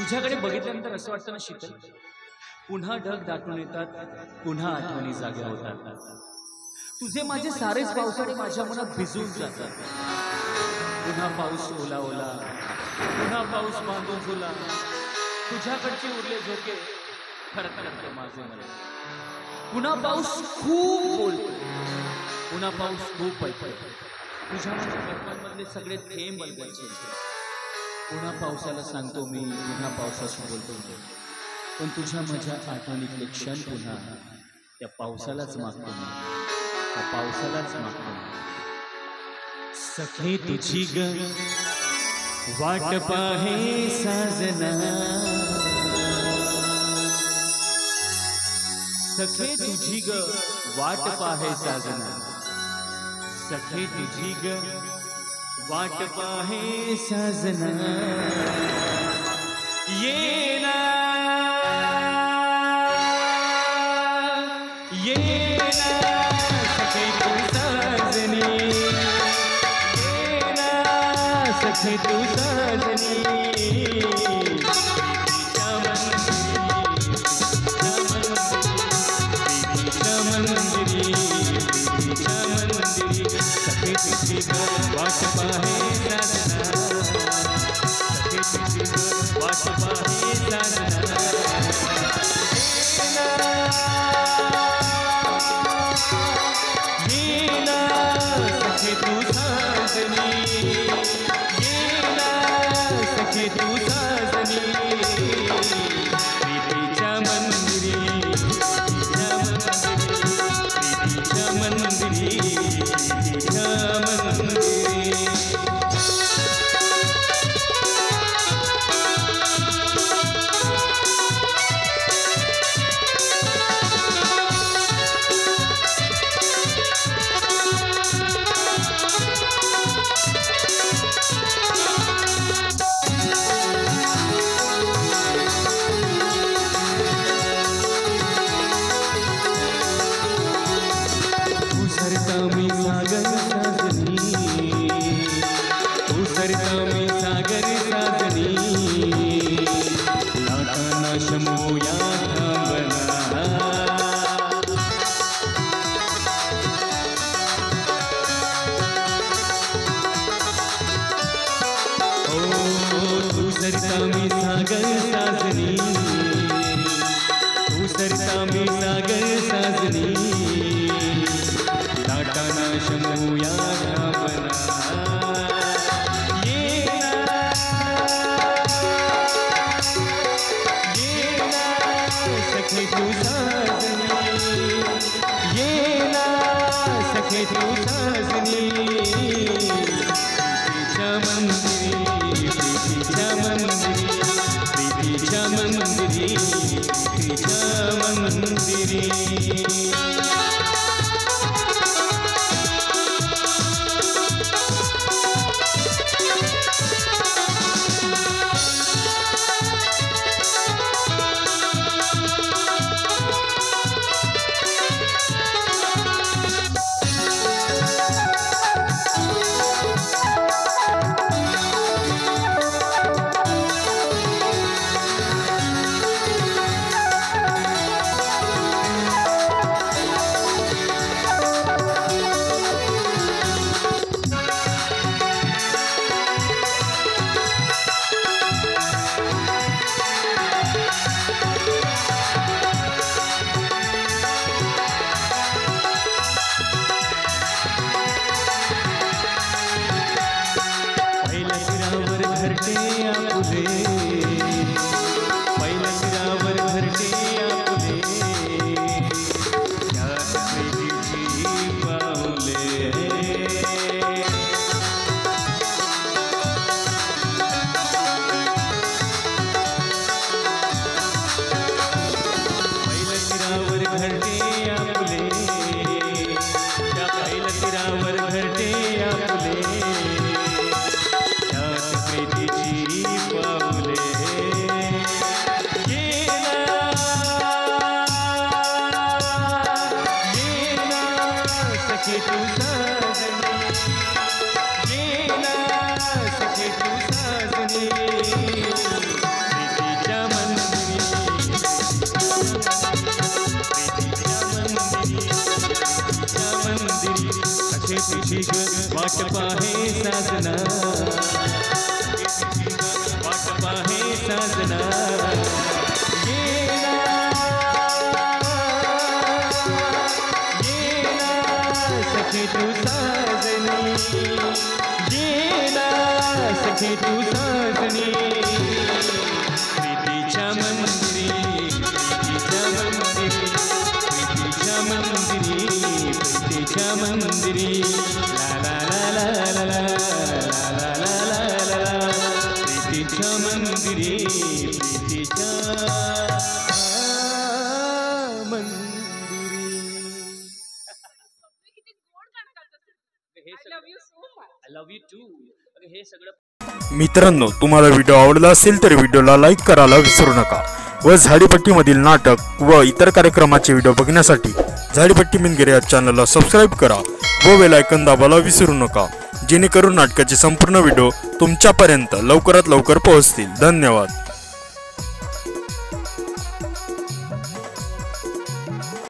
तुझ्याकडे बघितल्यानंतर असं वाटतं ना शीतल, पुन्हा ढग दाटून येतात, पुन्हा आठवणी जाग्या होतात. तुझे माझे सारेच पावसाने माझ्या मनात भिजून जातात. पुन्हा पाऊस ओला ओला, पुन्हा पाऊस बांधून झुला. तुझ्याकडचे उरले झोके खरखरत माझे मन. पुन्हा पाऊस खूप बोलतो, पुन्हा पाऊस खूप पडतो. तुझ्या माझ्या कल्पनांमधले सगळे थेंब बलगायचे. पुन्हा पावसाला सांगतो मी, पुन्हा पावसाशी बोलतो मी. पण तुझ्या माझ्या आठवणीतले क्षण पुन्हा त्या पावसालाच मागतो मी, त्या पावसालाच मागतो मी. सखे तुझी ग वाट पाहे साजना, सखे तुझी ग वाट पाहे साजना. सखे तुझी ग वाट पाहे साजना. ये ना ये ना सखे तू साजनी, ये ना सखे तू साजनी. वाट पाहे साजना, सखे तुझी वाट पाहे साजना. ये ना सखे तू साजनी, ये ना सखे तू साजनी. प्रीतीच्या मंदिरी, प्रीतीच्या मंदिरी, प्रीतीच्या मंदिरी. पाऊले. वाट पाहे साजना वाट पाहे साजना येना येना सखे तू साजनी येना सखे तू साजनी प्रीतीच्या मंदिरी प्रीतीच्या मंदिरी प्रीतीच्या मंदिरी ला ला ला ला ला ला ला ला ला ला प्रीतीच्या मंदिरी प्रीतीच्या मंदिरी. I love you too. हे सगळं मित्रांनो, तुम्हाला व्हिडिओ आवडला असेल तर व्हिडिओला लाईक करायला विसरू नका व झाडीपट्टीमधील नाटक व इतर कार्यक्रमाचे व्हिडिओ बघण्यासाठी झाडीपट्टी मिनगिरे या चॅनलला सबस्क्राईब करा व बेल आयकॉन दाबायला विसरू नका, जेणेकरून नाटकाचे संपूर्ण व्हिडिओ तुमच्यापर्यंत लवकरात लवकर पोहोचतील. धन्यवाद.